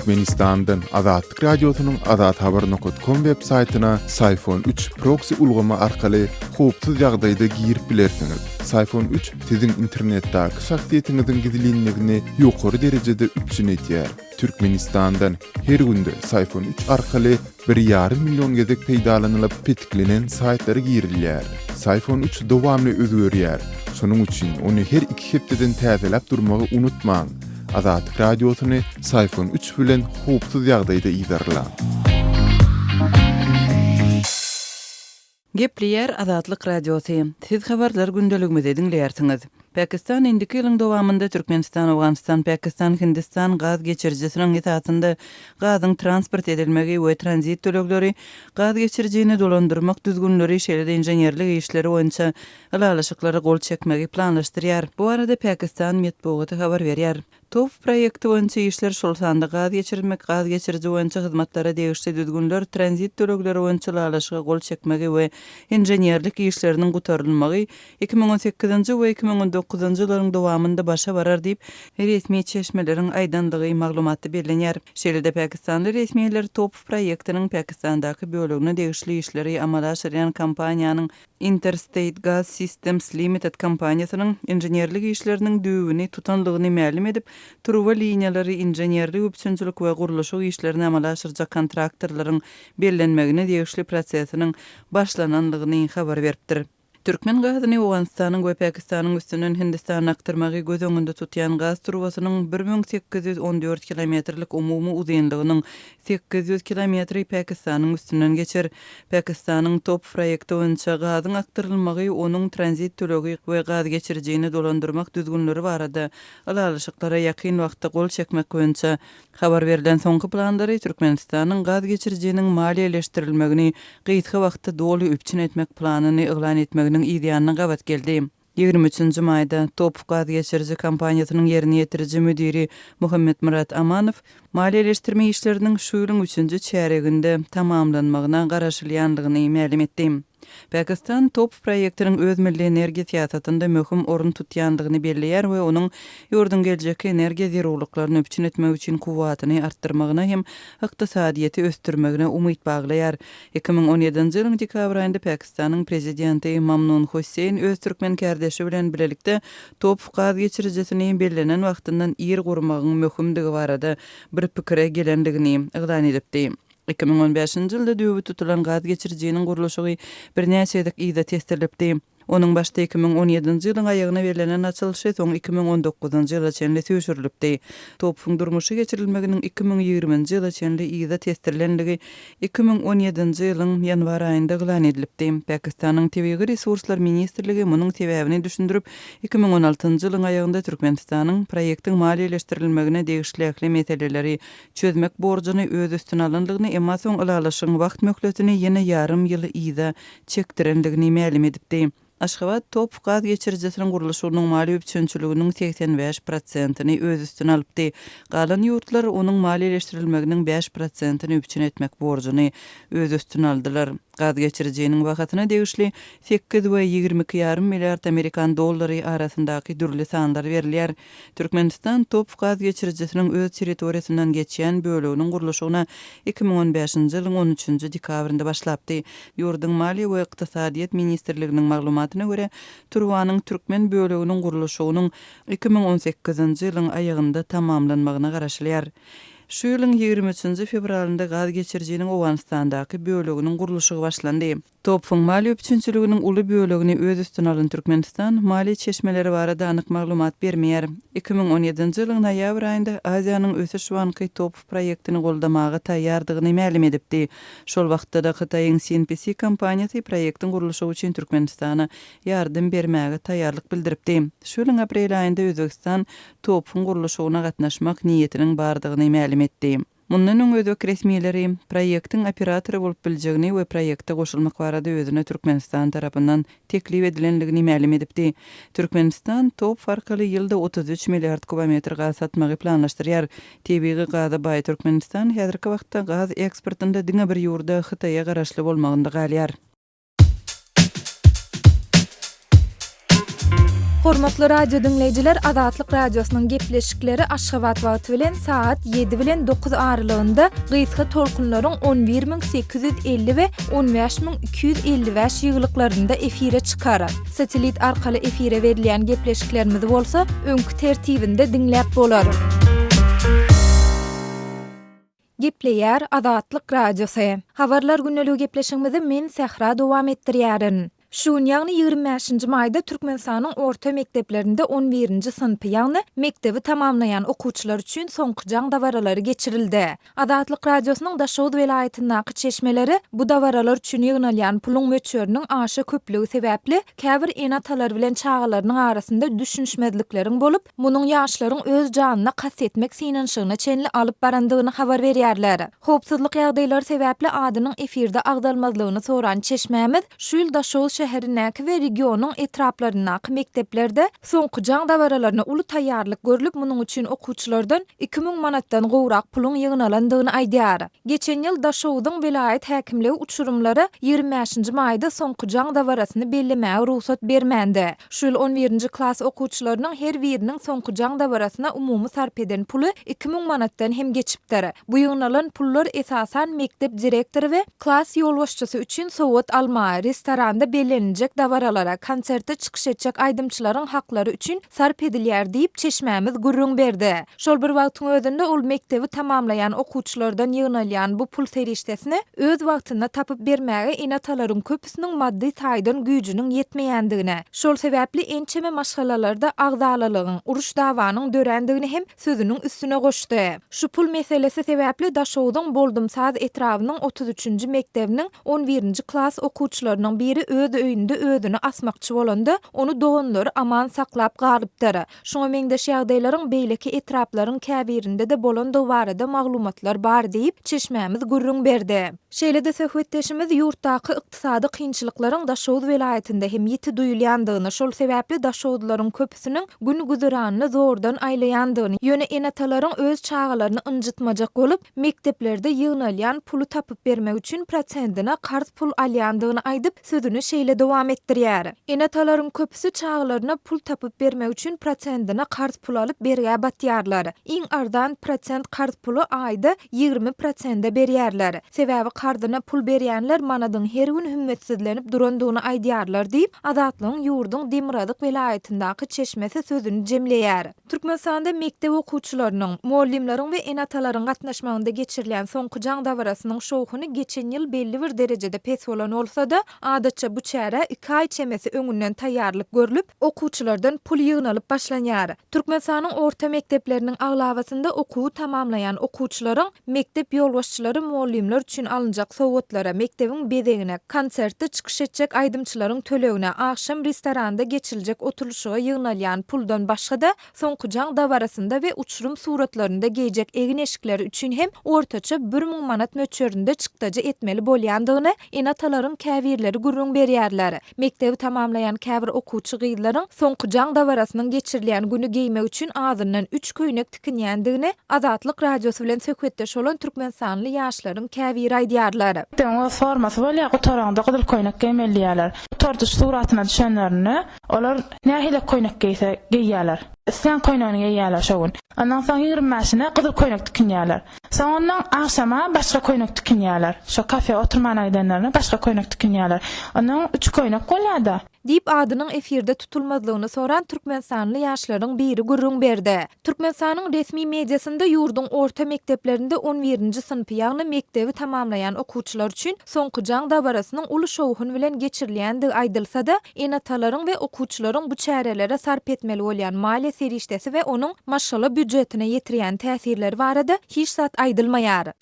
Türkmenistan'dan Azatlyk Radiosynyň azathabar.com web saytyna Sayfon 3 proxy ulgama arkaly howpsuz ýagdaýda girip bilersiňiz. Sayfon 3 siziň internetdäki şahsiýetiňiziň gizliligini ýokary derejede üçin etýär. Türkmenistan'dan her günde Sayfon 3 arkaly 1,5 milyon gezek peýdalanylyp petiklenen saytlara girilýär. Sayfon 3 dowamly özgörýär. Şonuň üçin ony her 2 hepdeden täzelep durmagy unutmaň. Azatlyk Radiosyny Sayfon 3 bilen howpsuz ýagdaýda iýdarlar. Gepliýär Azatlyk Radiosy. Siz habarlar gündeligimizde dinleýärsiňiz. Pakistan indiki ýylyň dowamında Türkmenistan, Awganistan, Pakistan, Hindistan gaz geçirjisiniň esasynda gazyň transport edilmegi we tranzit tölegleri, gaz geçirjini dolandyrmak düzgünleri şeýle inženerlik işleri boýunça ýalaşyklary gol çekmegi planlaşdyrýar. Bu arada Pakistan medeniýeti habar berýär. TOP proýekti boýunça işler şol sanda gaz geçirmek, gaz geçirji boýunça hyzmatlara degişli düzgünler tranzit tölegleri boýunça ýalaşyga gol çekmegi we inženerlik işleriniň gutarylmagy 2018-nji we 2019-njy ýyllaryň dowamında başa barar diýip resmi çeşmeleriň aýdanlygy maglumaty berilýär. Şeýle Pakistanly resmiýetler TOP proýektiniň Pakistandaky bölegine degişli işleri amala aşyrýan kompaniýanyň Interstate Gas Systems Limited kompaniýasynyň inženerlik işleriniň düwüni tutanlygyny ma'lum edip, turuwa liniýalary inženerlik üçinçilik we gurulşy işlerini amala aşyrjak kontraktorlaryň bellenmegine degişli prosesiniň başlananlygyny habar beripdir. Türkmen gazyny Awganistanyň we Pakistanyň üstünden Hindistana aktarmagy göz öňünde tutýan gaz turbasynyň 1814 kilometrlik umumy uzunlygynyň 800 kilometri Pakistanyň üstünden geçer. Pakistanyň TOP proýekti boýunça gazyň aktarylmagy, onuň tranzit tölegi we gaz geçirjini dolandyrmak düzgünleri barada ýalaşyklara ýakyn wagtda gol çekmek boýunça habar berilen soňky plandary Türkmenistanyň gaz geçirjiniň maliýeleşdirilmegini gyýtky wagtda doly üpçün etmek planyny eglan etmegini ideýanyna gabat geldi. 23-nji maýda TOP gaz geçirji kompaniýasynyň ýerine ýetiriji müdiri Muhammed Murat Amanow maliýeleşdirme işleriniň şu ýylyň 3-nji çäreginde tamamlanmagyna garaşylýanlygyny ma'lum etdi. Pakistan TOP proýektiniň öz milli energiýa siýasatynda möhüm orun tutýanlygyny belleýär we onuň ýurdun geljeki energiýa zerurlyklaryny öpçün etmek üçin kuwatyny artdyrmagyna hem ykdysadyýety östürmegine umyt baglaýar. 2017-nji ýylyň dekabr aýynda Pakistanyň prezidenti Mamnun Hussein öz türkmen kardeşi bilen birlikde TOP gaz geçirjisini bellenen wagtyndan ýer gurmagyň möhümdigi barada bir pikire gelendigini eglan edipdi. 2015-nji ýylda düwü tutulan gaz geçirjiniň gurulşy birnäçe ýyl ýyda testirlipdi. Onun başda 2017-nji ýylyň aýagyna berilenen açylşy soň 2019-njy ýyla çenli süýşürilipdi. TOP-yň durmuşy geçirilmeginiň 2020-nji ýyla çenli ýyda testirilenligi 2017-nji ýylyň ýanwar aýynda eglan edilipdi. Pakistanyň Tebigy resurslar ministrligi munyň sebäbini düşündirip 2016-njy ýylyň aýagynda Türkmenistanyň proýektiň maliýeleşdirilmegine degişli meseleleri çözmek borjyny öz üstüne alyndygyny, emma soň ýalaşyň wagt möhletini ýene ýarym ýyl ýyda çekdirendigini ma'lum edipdi. Aşgabat TOP gaz geçirjisiniň gurulşynyň mali üçinçiliginiň 85%-ni öz üstüne alypdy. Galan ýurtlar onuň maliýeleşdirilmeginiň 5%-ni üçin etmek borjyny öz üstüne aldylar. Gaz geçirjiniň wagtyna degişli 8 we 22,5 milliard Amerikan dollary arasyndaky dürli sanlar berilýär. Türkmenistan TOP gaz geçirjisiniň öz territoriýasyndan geçýän böleginiň gurulşyna 2015-nji ýylyň 13-nji dekabrynda başlapdy. Ýurdun maliýe we ykdysadyýet ministrliginiň maglumatyna görä, Turwanyň türkmen böleginiň gurulşynyň 2018-nji ýylyň aýagynda tamamlanmagyna garaşylýar. Şu ýylyň 23-nji fevralynda gaz geçirjiniň Awganistandaky böleginiň gurulşy başlandy. TOP-yň mali üçinçiliginiň uly bölegini öz üstüne alan Türkmenistan mali çeşmeleri barada anyk maglumat bermeýär. 2017-nji ýylyň noýabr aýynda Aziýanyň ösüş banky TOP proýektini goldamagy taýýardygyny ma'lum edipdi. Şol wagtda da Hytaýyň CNPC kompaniýasy proýektiň gurulşy üçin Türkmenistana ýardym bermäge taýýarlyk bildiripdi. Şu ýylyň aprel aýynda Özbegistan TOP-yň gurulşyna gatnaşmak niýetiniň bardygyny ma'lum etdi. Mundan öň özbek resmiýetleri proýektiň operatory bolup biljegini we proýekte goşulmak barada özüne Türkmenistan tarapyndan teklip edilenligini ma'lum edipdi. Türkmenistan TOP arkaly ýylda 33 milliard kubometr gaz satmagy planlaşdyrýar. Tebigy gaza baý Türkmenistan häzirki wagtda gaz eksportynda diňe bir ýurda Hytaýa garaşly bolmagynda galýar. Hormatly radio dinleyijiler, Azatlyk radiosynyň gepleşikleri Aşgabat wagty bilen saat 7 bilen 9 aralygynda gysga tolkunlaryň 11850 we 15255 ýyglyklarynda efire çykarar. Satelit arkaly efire berilýän gepleşiklerimiz bolsa, öňkü tertibinde dinläp bolar. Gepleýär Azatlyk radiosy. Habarlar günneligi gepleşigimizi men Sehra dowam etdirýärin. Şuň ýagny 25-nji maýda Türkmenistanyň orta mekdeplerinde 11-nji synpy ýagny mekdebi tamamlayan okuwçylar üçin soňky jaň dawaralary geçirildi. Azatlyk radiosynyň Daşowut welaýatyndaky çeşmeleri bu dawaralar üçin ýygnalýan puluň möçöriniň aşy köplügi sebäpli käbir enatalar bilen çağalarynyň arasynda düşünşmezlikleriň bolup, munyň ýaşlaryň öz janyna kas etmek sinanşygyna çenli alyp barandygyny habar berýärler. Howpsuzlyk ýagdaýlary sebäpli adynyň efirde agdalmazlygyny soran çeşmämiz şu ýyl Daşowut şäherindäki we regionyň etraplaryndäki mekdeplerde soňky jaň dawaralaryna uly taýýarlyk görülip, munyň üçin okuwçylardan 2000 manatdan gowrak puluň ýygnalandygyny aýdýar. Geçen ýyl Daşowutyň welaýat häkimligi uçurumlary 25-nji maýda soňky jaň dawarasyny bellemäge ruhsat bermändi. Şu ýyl 11-nji klass okuwçylarynyň her biriniň soňky jaň dawarasyna umumy sarp eden puly 2000 manatdan hem geçipdir. Bu ýygnalan pullar esasan mektep direktory we klass ýolbaşçysy üçin sowat alma, restoranda bellenecek dawaralara, konserte çykyş etjek aýdymçylaryň haklary üçin sarp edilýär diýip çeşmämiz gurrun berdi. Şol bir wagtyň özünde ol mekdebi tamamlayan okuwçylardan ýygnalýan bu pul serişdesini öz wagtynda tapyp bermäge enatalaryň köpüsiniň maddi taýdan güýjüniň ýetmeýändigine, şol sebäpli ençeme maşgalalarda agdalylygyň, uruş dawanyň dörendigini hem sözüniň üstüne goşdy. Şu pul meselesi sebäpli Daşowutyň Boldumsaz etrawynyň 33-nji mektebiniň 11-nji klass okuwçylarynyň biri öz öýünde özüni asmakçy bolanda onu doganlary aman saklap galypdyr. Şoňa meňdeş ýagdaýlaryň beýleki etraplaryň käbirinde de bolan barada maglumatlar bar diýip çeşmämiz gurrun berdi. Şeýle-de söhbetdeşimiz ýurtdaky ykdysady kynçylyklaryň Daşowut welaýatynda hem ýiti duýulýandygyny, şol sebäpli Daşowutlaryň köpüsiniň gün güzeranyny zordan aýlaýandygyny, ýöne enatalaryň öz çağalaryny ynjytmajak bolup, mekdeplerde ýygnalýan puly tapyp bermek üçin prosentine karz pul alýandygyny aýdyp sözüni şeýle dowam etdirýär. Enatalaryň köpüsi çağalaryna pul tapyp bermek üçin prosentine karz pul alyp berýär batýarlar. Iň ardan prosent karz pulu aýda 20% berýärler. Sebäbi kardyna pul berýänler manadyň her gün hümmetsizlenip durandygyny aýdýarlar diýip Azatlygyň ýurdun Demiradyk welaýatyndaky çeşmesi sözüni jemleýär. Türkmenistanda mektep okuwçylarynyň, muallimleriň we enatalaryň gatnaşmagynda geçirilýän soňky jaň dawarasynyň şowhuny geçen ýyl belli bir derejede pes bolan bolsa-da, adatça bu çäre 2 aý çemesi öňünden taýýarlyk görülüp, okuwçylardan pul ýygnalyp başlanýar. Türkmenistanyň orta mektepleriniň aglawasynda okuwy tamamlayan okuwçylaryň mektep ýolbaşçylary muallimler üçin alınjak sowgatlara, mektebiň bedegine, konsertde çykyş etjek aýdymçylaryň tölegine, akşam restoranda geçirijek oturuşyga ýygnalýan puldan başga-da soňky jaň dawarasynda we uçurum suratlarynda geýjek egin eşikleri üçin hem ortaça 1000 manat möçöründe çykdaja etmeli bolýandygyny enatalaryň käbirleri gurrun berýärler. Mektebi tamamlayan käbir okuwçy gyýlaryň soňky jaň dawarasynyň geçirilýän güni geýmek üçin azyndan 3 köýnek tikinýändigini Azatlyk radiosy bilen söhbetdeş bolan türkmenistanly ýaşlaryň käbiri aýdýarlar. Teňe formasy bolýar, otaranda gyzyl köýnek giýmelýärler. Tortuş suratyna düşenlerini olar nähile köýnek giýýärler. Sen köýnegini giýýärler şoň. Ondan soň 25-ne gyzyl köýnek tikinýärler. Soňdan akşama başga köýnek tikinýärler. Şo kafe oturmana gidenlerine başga köýnek tikinýärler. Ondan 3 köýnek bolýar-da. Diýip adynyň efirde tutulmazlygyny soran türkmenistanly ýaşlaryň biri gurrun berdi. Türkmenistanyň resmi mediasynda ýurdun orta mekteplerinde 11-nji synpy ýagny mekdebi tamamlayan okuwçylar üçin soňky jaň dawarasynyň uly şowhun bilen geçirilýändigi aýdylsa-da, enatalaryň we okuwçylaryň bu çärelere sarp etmeli bolýan maliýe serişdesi we onuň maşgala büdjetine ýetirýän täsirleri barada hiç zat aýdylmaýar.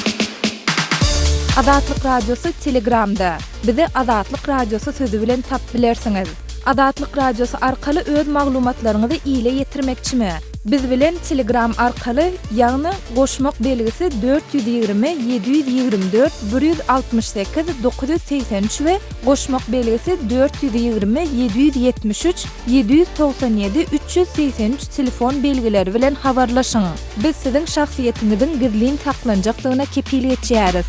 Azatlyk radiosu Telegramda. Bizi Azatlyk radiosu sözü bilen tap bilersiňiz. Azatlyk radiosu arkaly öz maglumatlaryňyzy ýyla ýetirmekçimi? Biz bilen Telegram arkaly ýagny goşmak belgisi 420 724 168 983 we goşmak belgisi 420 773 797 383 telefon belgileri bilen habarlaşyň. Biz siziň şahsiýetiňizin gizlin saklanjakdygyna kepillik etýäris.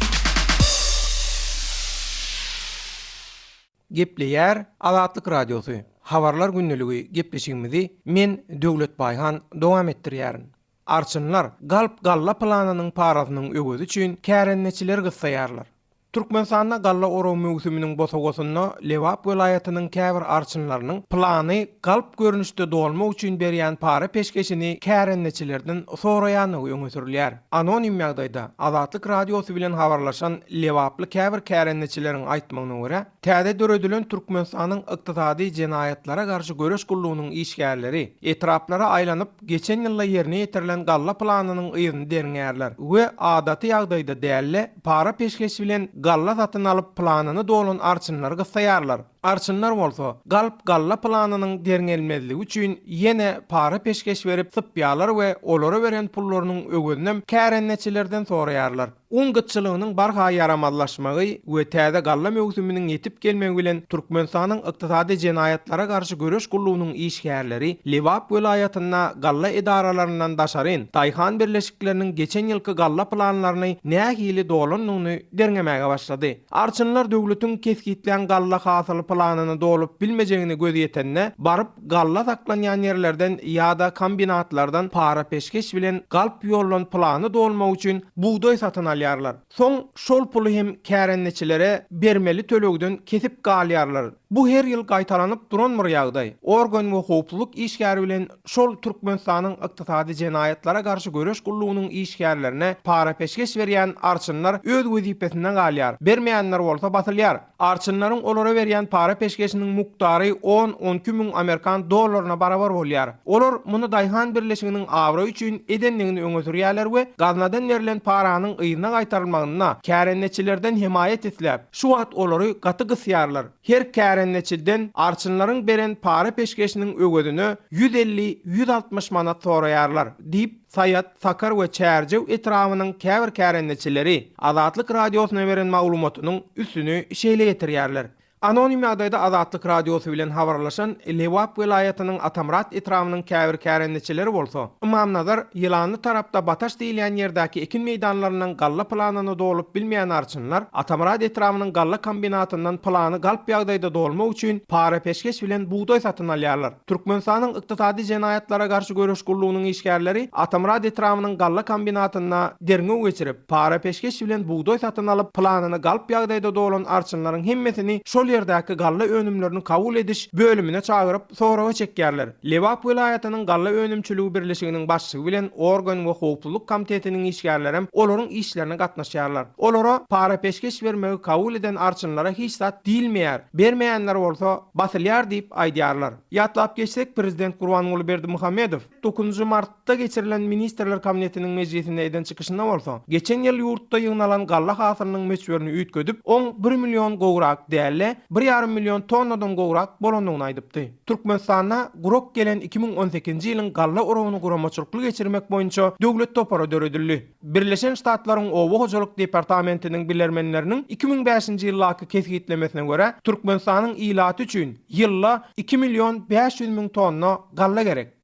Gepleýär Azatlyk radiosu. Habarlar günneligi gepleşigimizi men Döwlet Bayhan dowam etdirýärin. Arçynlar galp galla plananynyň parasynyň ögözi üçin kärenneçiler gyssaýarlar. Türkmenistanda galla oro mewsüminiň bosagosyna Lewap welaýatynyň käbir arçynlarynyň plany galp görünüşde dolmak üçin berýän para peşkeşini kärenneçilerden soraýany öňe sürilýär. Anonim ýagdaýda Azatlyk radiosy bilen habarlaşan Lewaply käbir kärenneçileriň aýtmagyna görä, täze döredilen Türkmenistanyň ykdysady jenaýatlara garşy göreş gullugynyň işgärleri etraplara aýlanyp geçen ýylla ýerine ýetirilen galla planynyň ýygyny derňärler we adaty ýagdaýda dälle para peşkeşi bilen galla satyn alyp planyny dolan arçynlar gyssaýarlar. Arçynlar bolsa galp galla planynyň derňelmezligi üçin ýene para peşkeş berip sypýarlar we olara beren pullarynyň ögünden kärenneçilerden soraýarlar. Un gytçylygynyň barha yaramazlaşmagy we täze galla mewsüminiň ýetip gelmegi bilen Türkmenistanyň ykdysady jenaýatlara garşy göreş gullugynyň işgärleri Lewap welaýatyna galla edaralarynyň daşaryn Taýhan birleşikleriniň geçen ýylky galla planlaryny nähili dolanyny derňemege başlady. Arçynlar döwletiň keskitlen galla hasyly planyny dolup bilmejegini gözýetenne baryp galla saklanýan ýerlerden ýa-da kombinatlardan para peşkeş bilen galp ýollan plany dolmak üçin buğday satyn alýarlar. Soň şol puly hem kärenneçilere bermeli tölegden kesip galýarlar. Bu her ýyl gaýtaranyp duranmyr ýagdaý. Organ we howpsuzlyk işgäri bilen şol Türkmenistanyň ykdysady jenaýatlara garşy göreş gullugynyň işgärlerine para peşkeş berýän arçynlar öz wezipesinden galýar. Bermeýänler bolsa batylýar. Arçynlaryň olara berýän para peşkeşiniň muktary 10-12 miň Amerikan dollaryna barabar bolýar. Olar muny Taýhan birleşiginiň awra üçin edenligini öňe sürýärler we gaznadan berilen paranyň ýygyna gaýtarylmagyna kärenneçilerden himayet etläp, şu wagt olary gaty gysýarlar. Her kärenneçilden arçynlaryň beren para peşkeşiniň ögödünü 150-160 manat soraýarlar diýip Sayat, Sakar we Çärjew etrafynyň käbir kärenneçileri Azatlyk radiosyna beren maglumatynyň üstüni şeýle getirýärler. Anonim ýagdaýda Azatlyk radiosy bilen habarlaşan Lewap welaýatynyň Atamrat etrafynyň käbir kärenneçileri bolsa, Imamnazar ýylanly tarapda Bataş diýilen ýerdäki ekin meýdanlarynyň galla planyny dolup bilmeýän arçynlar Atamrat etrafynyň galla kombinatyndan plany galp ýagdaýda dolmak üçin para peşkeş bilen buğday satyn alýarlar. Türkmenistanyň ykdysady jenaýatlara garşy göreş gullugynyň işgärleri Atamrat etrafynyň galla kombinatyna derňew geçirip para peşkeş bilen buğday satyn alyp planyny galp ýagdaýda dolan arçynlaryň hemmesini şol ýerdäki galla önümlerini kabul ediş bölümine çağırıp sorawa çekýärler. Lewap welaýatynyň galla önümçüligi birleşiginiň başçygy bilen organ we howpsuzlyk komitetiniň işgärleri olaryň işlerine gatnaşýarlar. Olara para peşkeş bermegi kabul eden arçynlara hiç zat diýilmeýär. Bermeýänler bolsa batylýar diýip aýdýarlar. Ýatlap geçsek Prezident Gurbanuly Berdimuhammedow 9 martda geçirilen Ministrler Kabinetiniň mejlisinde eden çykyşynda bolsa, geçen ýyl ýurtda ýygnalan galla hasylynyň meçberini üýtgödüp 11 million gowrak däle 1,5 million tonnadan gowrak bolanyny aýdypdy. Türkmenistana gurok gelen 2018-nji ýylyň galla orowyny guramaçylyk geçirmek boýunça döwlet topara döredildi. Birleşen Ştatlaryň Owa hojalyk departamentiniň bilermenleriniň 2005-nji ýyllaky kesgitlemesine görä Türkmenistanyň ilaty üçin ýylla 2 million 500 000 tonna galla gerek.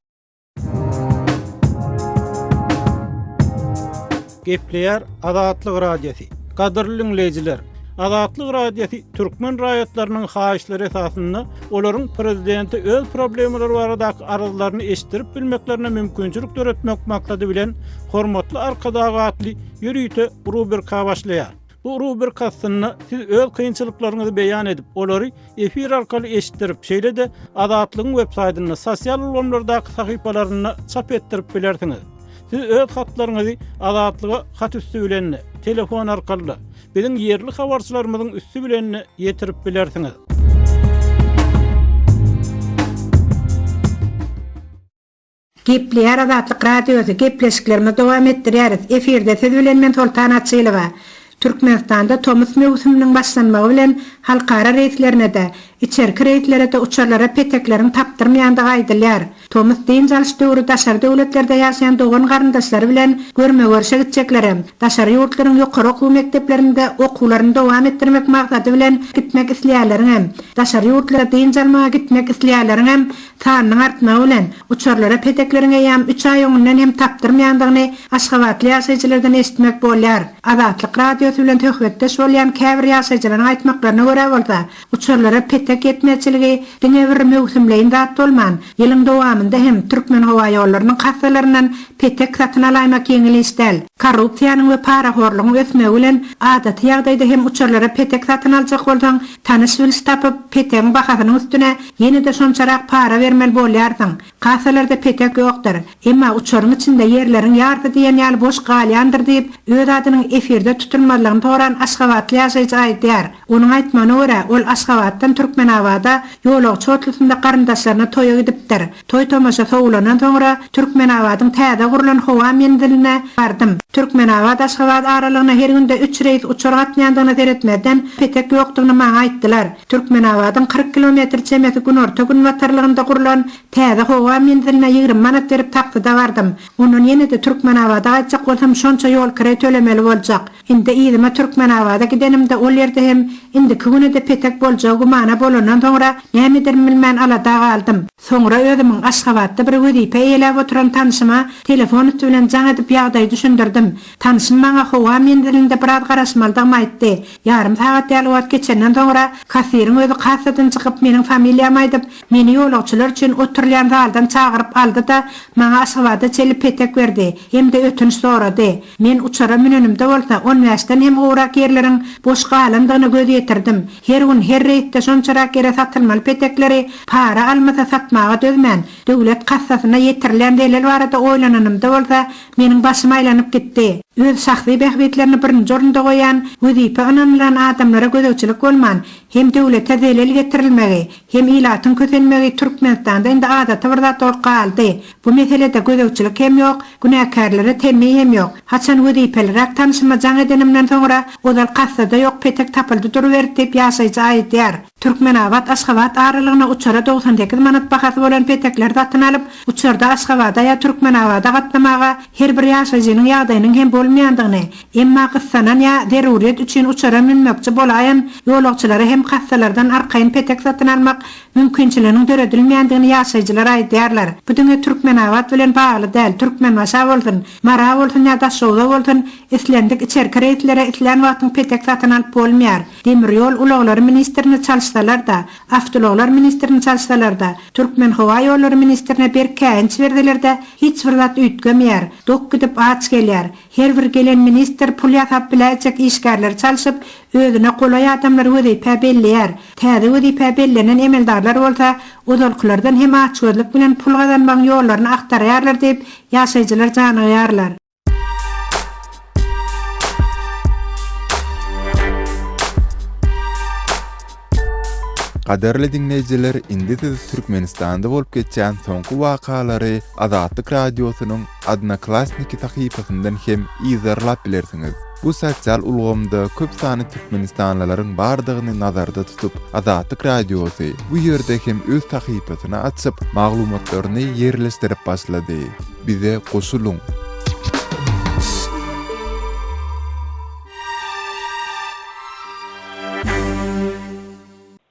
Gepleýär Azatlyk radiosy. Gadyrly dinleýijiler, Azatlyk radiosy türkmen raýatlarynyň haýyşlary esasynda olaryň prezidenti öz problemleri baradaky arzularyny eşdirip bilmeklerine mümkinçilik töretmek maksady bilen hormatly arkadagatly ýürüýte rubrika başlaýar. Bu rubrikasyny siz öz kynçylyklaryňyzy beýan edip, olary efir arkaly eşitdirip, şeýle de Azatlygyň web saýtyna, sosial ulamlardaky sahypalaryna çap etdirip bilersiňiz. Siz öz hatlaryňyzy Azatlyga hat üstü bilen telefon arkaly biziň ýerli habarçylarymyzyň üstü bilen ýetirip bilersiňiz. Gepleýär Azatlyk radiosy gepleşiklerimi dowam etdirýäris. Efirde siz bilen men Sultan Atçylyga. Türkmenistanda Tomuz mewsüminiň başlanmagy bilen halkara reýslerine de, içerki reýslere de uçarlara peteklerini tapdyrmaýandygy aýdylýar. Thomas Dinzals döwrü daşary döwletlerde ýaşaýan dogan garyndaşlary bilen görme görüşe gitjekler. Daşary ýurtlaryň ýokary okuw mekdeplerinde okuwlaryny dowam etdirmek maksady bilen gitmek isleýärler hem daşary ýurtlara Dinzalma gitmek isleýärler hem sanynyň artmagy bilen uçarlara peteklerine ýam 3 ay öňünden hem tapdyrmaýandygyny Aşgabatly ýaşaýjylardan esitmek bolýar. Adatlyk radiosu bilen töhbetdeş bolýan käbir ýaşaýjylaryň aýtmaklaryna görä bolsa, uçarlara petek etmejçiligi diňe bir mewsumleýin zat bolman. Ýylyň dowamında hem türkmen hawa ýollarynyň kassalaryndan petek satyn alaýmak ýeňil isdel. Korrupsiýanyň we paraxorlygyň ösmegi bilen adaty ýagdaýda hem uçarlara petek satyn aljak bolsaň, tanys bilis tapyp petegiň bahasynyň üstüne ýene-de şonçarak para bermeli bolýarsyň. Kassalarda petek ýokdur. Emma uçaryň içinde ýerleriň ýardy diýen ýaly boş galýandyr diýip öz adynyň efirde tutulmalygyny toran Aşgabatly ýaşaýjy aýdýar. Onuň aýtmagyna görä, ol Aşgabatdan Türkmenawada ýolagçy otlusynda garyndaşlaryna toýa gidipdir. Toý tomaşa sowlanan soňra Türkmenawadyň täze gurulan hawa mendiline bardym. Türkmenawada Aşgabat aralygyna her günde 3 reýs uçar gatnaýandygyny seretmeden petek ýokdugyny maňa aýtdylar. Türkmenawadyň 40 kilometr çemeti günorta gün watarlygynda gurulan täze hawa mendiline 20 manat berip takdyda bardym. Onuň ýene-de Türkmenawada gaýtjak bolsam şonça ýol kire tölemeli boljak. Indi ýylyma Türkmenawada gidenimde ol ýerde hem indi küňüne-de petek boljagy gumana bolanan soňra nämedir bilmän alada galdym. Soňra özümiň Aşgabatda bir wezipä elep oturan tanışyma telefon üstünden jaň edip ýagdaýy düşündirdim. Tanışym maňa hawa mendilinde biraz garaşmaldygymy aýtdy. Ýarym sagat ýaly wagt geçenden soňra kassiriň özü kassadan çykyp meniň familiýamy aýdyp, meni ýolagçylar üçin oturýan zaldan çagyryp aldy da maňa Aşgabatda çelip petek berdi. Hem de ötünç sorady. Men uçara münenimde bolsa 10 ýaşdan hem gowrak ýerleriň boş galandygyny göz ýetirdim. Her gün her reýtde şonçarak ýere satylmaly petekleri para almasa satmaga dözmän. Döwlet kassasyna ýetirilen delil barada oýlananymda bolsa meniň başyma aýlanyp gitdi. Öz şahsy behbetlerini birinji orunda goýan, wezipä ananylan adamlara gözegçilik bolman, hem döwlete delil getirilmegi, hem ilatyň kösenmegi Türkmenistanda indi adaty bir zat bolup galdy. Bu meselede gözegçilik hem ýok, günäkärlere temmi hem ýok. Haçan wezipelerek tanışyma jaň edenimden soňra odal kassada ýok petek tapyldy durberdi diýip ýaşaýjy aýdýar. Türkmenawat Aşgabat aralygyna uçara 98 manat bahasy bolan petekler satyn alyp, uçarda Aşgabatda ýa Türkmenawada gatnamaga her bir ýaşaýjynyň ýagdaýynyň hem bolmaýandygyny, emma gyssanan ýa deruriýet üçin uçara minmekçi bolaýan ýolagçylary hem kassalardan arkaýyn petek satyn almak mümkinçiliginiň döredilmeýändigini ýaşaýjylar aýdýarlar. Bu diňe Türkmenawat bilen bagly däl, Türkmenmaşa bolsun, mara bolsun ýa-da şowda bolsun, islendik içerki reýtlere islen wagtyň petek satyn alyp bolmaýar. Demirýol ulaglary ministrini çalyşsalar da, awtologlar ministrini çalyşsalar da, Türkmen hawa ýollary ministrine bir käňç berdiler de hiç bir zat üýtgemeýär. Dok gidip aç gelýär. Her bir gelen minister pul ýasap biläjek işgärler çalyşyp özüne golaý adamlar wezipä bellýär. Täze wezipä bellenen emeldarlar bolsa, odalkylardan hem açgözlük bilen pul gazanmak ýollaryny aktarýarlar diýip ýaşaýjylar janaýarlar. Qaderli dinleyijiler, indi siz Türkmenistanda bolup geçen soňky wakalary Azatlyk radiosynyň Adna Klasniki tahypasyndan hem izarlap bilersiňiz. Bu sosial ulgamda köp sany Türkmenistanlylaryň bardygyny nazarda tutup, Azatlyk radiosy bu ýerde hem öz tahypasyny açyp, maglumatlaryny ýerleşdirip başlady. Bize goşuluň.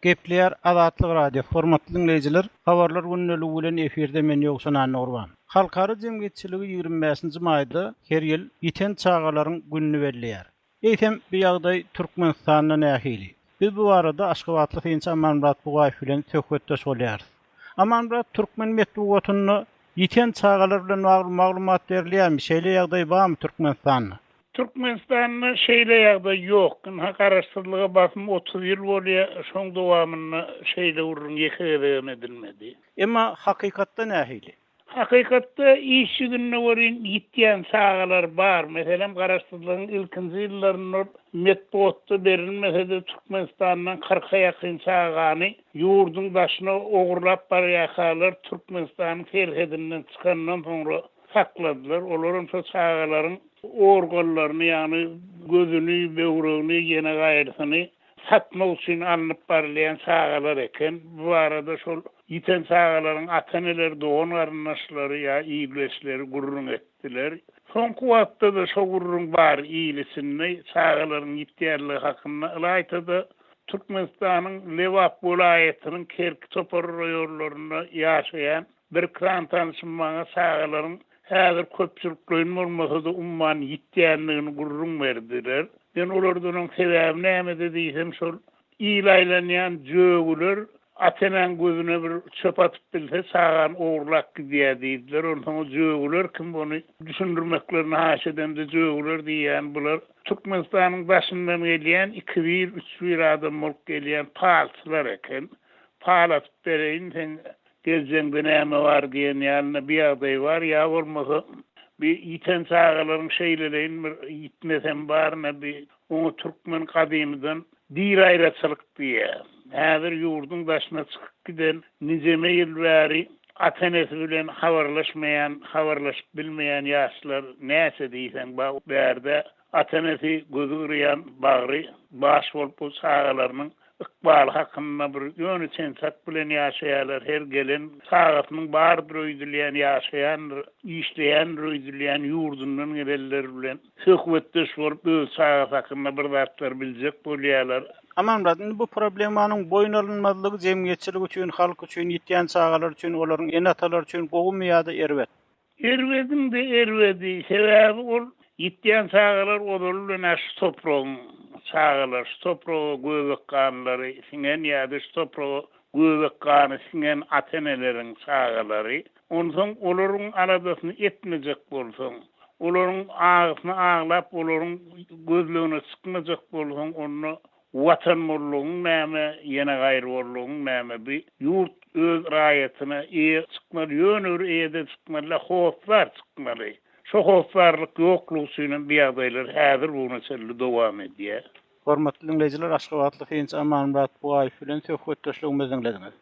Gepleýär Azatlyk radio formatly dinleyijiler, habarlar günneligi bilen efirde men ýokşan Nurban. Halkara jemgyýetçiligi 25-nji maýda her ýyl ýeten çağalaryň günni belleýär. Eýtem bu ýagdaý Türkmenistanyň nähili. Biz bu arada Aşgabatly Finçe Amanmurat Bugaýew bilen söhbetdeş bolýar. Amanmurat Türkmen medeniýetyny ýeten çağalar bilen maglumat berilýärmi? Şeýle ýagdaý barmy Türkmenistanyň? Türkmenistan'da şeyle ýagdaý ýok. Garaşsyzlyga basym 30 ýyl bolýar, şoň dowamyny şeyle urun ýekere edilmedi. Emma hakykatda nähili? Hakykatda işi günne görün ýitýän çağalar bar. Meselem garaşsyzlygyň ilkinji ýyllaryny medeniýetde berilmese de Türkmenistandan 40'a ýakyn çağany ýurdun başyna ogurlap barýarlar Türkmenistanyň ferhedinden çykandan soňra sakladylar. Olaryň şu çağalaryň organlaryny ýani gözüni, böwregini, ýene gaýrysyny satmak üçin alınıp barylýan çağalar eken. Bu arada şol iten sağaların ataneler doğan garnaşları ya iyileşleri gurrun ettiler. Son kuvatta da şo gurrun bar iyilesinne sağaların ihtiyarlığı hakkında ılaytada Türkmenistan'ın Levap vilayetinin Kerk Topar rayorlarında yaşayan bir kran tanışmana sağaların häzir köpçülüklerin bolmasa da umman ihtiyarlığını gurrun verdiler. Ben olardan sebäbi näme dediysem şol iýlaýlanýan jögüler Atenen gözüne bir çöp atıp bilse sağan oğurlak diye deydiler. Ondan jögüler kim bunu düşündürmeklerini haşeden de jögüler diyen bular. Türkmenistan'ın başından gelen 2-3 adam olup gelen palçılar eken. Pal atıp bereyin sen gezcende näme var diyen yanına bir aday var ya olmasa bir iten sağaların şeylerin bir itmesen barına bir onu Türkmen kadiminden dir ayrıçılık diye. Häzir yurdun başına çıkıp giden nizeme ýylbäri atenesi bilen habarlaşıp bilmeýän ýaşlar näse diýsen bu bärde atenesi gözüýän bagry baş bolup bu sağalarynyň ykbaly hakynda bir ýöne çençak bilen ýaşaýarlar. Her gelen sağatynyň bar röýdülýän ýaşaýan, işleýän röýdülýän ýurdundan gelenler bilen hökümetdeş bolup bu sağat hakynda bir zatlar biljek bolýarlar. Aman bu problemanyň boyun alınmazlygy jemgyýetçilik üçin, halk üçin, ýetýän çağalar üçin, olaryň enatalar üçin gowum ýa-da erwet. Erwedim de erwedi. Sebäbi ol ýetýän çağalar odalyň aş toprağyň çağalar, toprağı göbek kanlary, singen ýa-da toprağı göbek kany singen ateneleriň çağalary. Ondan olaryň aradasyny etmejek bolsaň, olaryň ağysyny ağlap, olaryň gözlegine çykmajak bolsaň, onu watan molluğun näme ýene gaýry bolluğun näme bir ýurt öz raýatyna çykmaly, ýönür ýerde çykmaly, howplar çykmaly. Şo howplarlyk ýoklugy üçin bir ýagdaýlar häzir bu mesele dowam edýär. Hormatly dinleýijiler, Aşgabatly Hynç Amanmurat Buaýew bilen söhbetdeşligimizi dinlediňiz.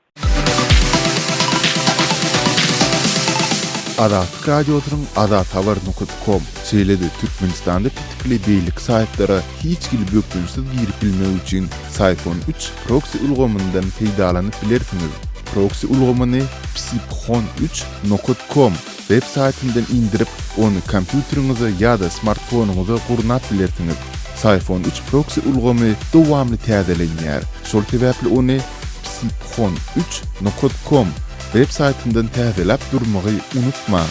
Azat radiosynyň azathabar.com şeýledi Türkmenistanda pitikli beýlik saýtlara hiç gil bökdünsiz girip bilmek üçin Sayfon 3 proxy ulgamyndan peýdalanyp bilersiňiz. Proxy ulgamyny psiphon3.com web saytyndan indirip onu kompýuteriňize ýa-da smartfonuňyza gurnap bilersiňiz. Sayfon 3 proxy ulgamy dowamly täzelenýär. Şol sebäpli onu psiphon3.com web saytyndan täzelep durmagy unutma.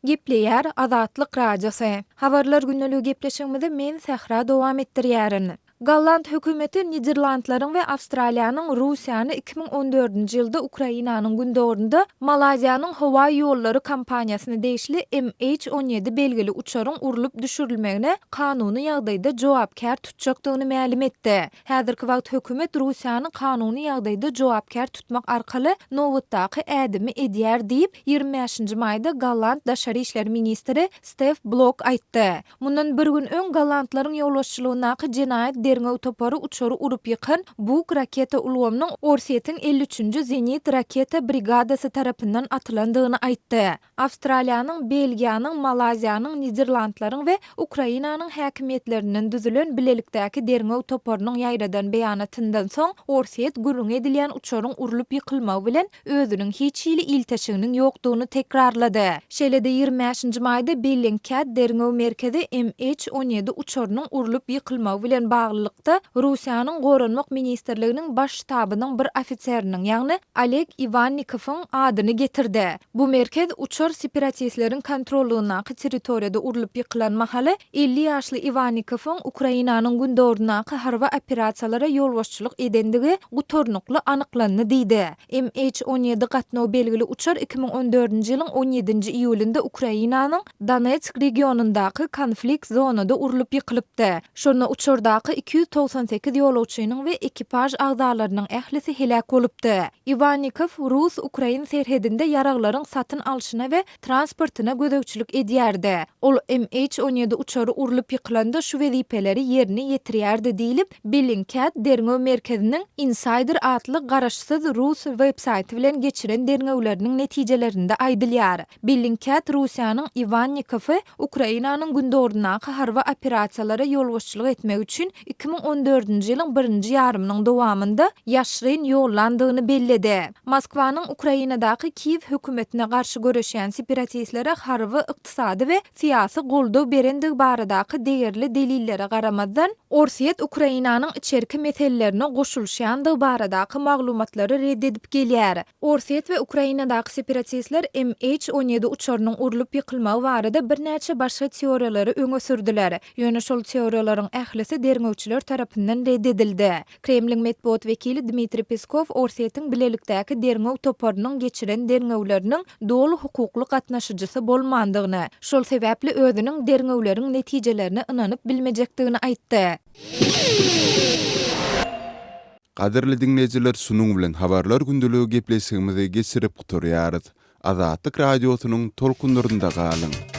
Gepleýär Azatlyk radiosy. Habarlar günneligi gepleşigimizde men Sahra dowam etdirýärin. Galland hökümeti Niderlandlaryň we Awstraliýanyň Russiýany 2014-nji ýylda Ukrainanyň gündorunda Malaziýanyň howa ýollary kampaniýasyny değişli MH17 belgili uçaryň urulup düşürilmegine kanuny ýagdaýda jogapkär tutjakdygyny ma'lum etdi. Häzirki wagt hökümet Russiýany kanuny ýagdaýda jogapkär tutmak arkaly nowatdaky ädimi edýär diýip 25-nji maýda Galland Daşary işler ministri Stef Blok aýtdy. Mundan bir gün öň Gallandlaryň ýolbaşçylygynaky jenaýat derňe topary uçary urup ýykan bu raketa ulgamynyň Orsetň 53-nji zenit raketa brigadasy tarapyndan atylandygyny aýtdy. Awstraliýanyň, Belgiýanyň, Malaziýanyň, Niderlandlaryň we Ukrainanyň häkimetlerinden düzülen bilelikdäki derňe toparynyň ýaýradan beýanatyndan soň Orset gürrüň edilen uçaryň urulup ýykylmagy bilen özüniň hiç ýyly ilteşiginiň ýokdugyny tekrarlady. Şeýle-de 25-nji maýda Bellingcat derňe merkezi MH17 uçarynyň urulup ýykylmagy bilen bagly Russiýanyň Goranmak ministrliginiň baş ştabynyň bir ofitseriniň, ýagny Oleg Ivannikowyň adyny getirdi. Bu merkez uçar separatistleriň kontrollygynaky territoriýada urulup ýykylan mahaly 50 ýaşly Ivannikowyň Ukrainanyň gündorundaky harba operasiýalara ýolbaşçylyk edendigi gutornukly anyklandy diýdi. MH17 gatnaw belgili uçar 2014-nji ýylyň 17-nji iýulynda Ukrainanyň Donetsk regionundaky konflikt zonada urulup ýykylypdy. Şonu uçardaky 298 ýolawçynyň we ekipaj agzalarynyň ählisi helak bolupdy. Ivannikow Rus-Ukrain serhedinde ýaraglaryň satyn alşyna we transportyna gödekçilik edýärdi. Ol MH17 uçary urulup ýykylanda şu wezipeleri ýerine ýetirýärdi diýilip, Bellingcat derňe merkeziniň Insider adly garaşsyz Rus websaýty bilen geçiren derňewleriniň netijelerinde aýdylýar. Bellingcat Russiýanyň Ivannikowy Ukrainanyň gündorundaky harba operasiýalara ýolbaşçylyk etmek üçin 2014-nji ýylyň 1-nji ýarymynyň dowamında ýaşryn ýollandygyny belledi. Moskwanyň Ukrainadaky Kiýew hökümetine garşy göreşýän separatistlere harby ykdysady we syýasy goldaw berendigi baradaky degirli delillere garamazdan Orsiýet Ukrainanyň içerki meselelerine goşulşýandygy baradaky maglumatlary reddedip gelýär. Orsiýet we Ukrainadaky separatistler MH17 uçarynyň urulyp ýykylmagy barada bir näçe başga teoriýalary öňe sürdiler. Ýöne şol teoriýalaryň ählisi derňewçiler tarapyndan reddedildi. Kremliň medpuat wekili Dmitri Peskov Orsiýetiň bilelikdäki derňew toparynyň geçiren derňewleriniň dolu hukukly gatnaşyjysy bolmandygyny, şol sebäpli özüniň derňewleriň netijelerini ynanyp bilmejekdigini aýtdy. Qadirli dinleyijiler, şunuň bilen habarlar gündeligi gepleşigimizi geçirip guturýarys. Azatlyk radiosynyň tolkunlarynda galyň.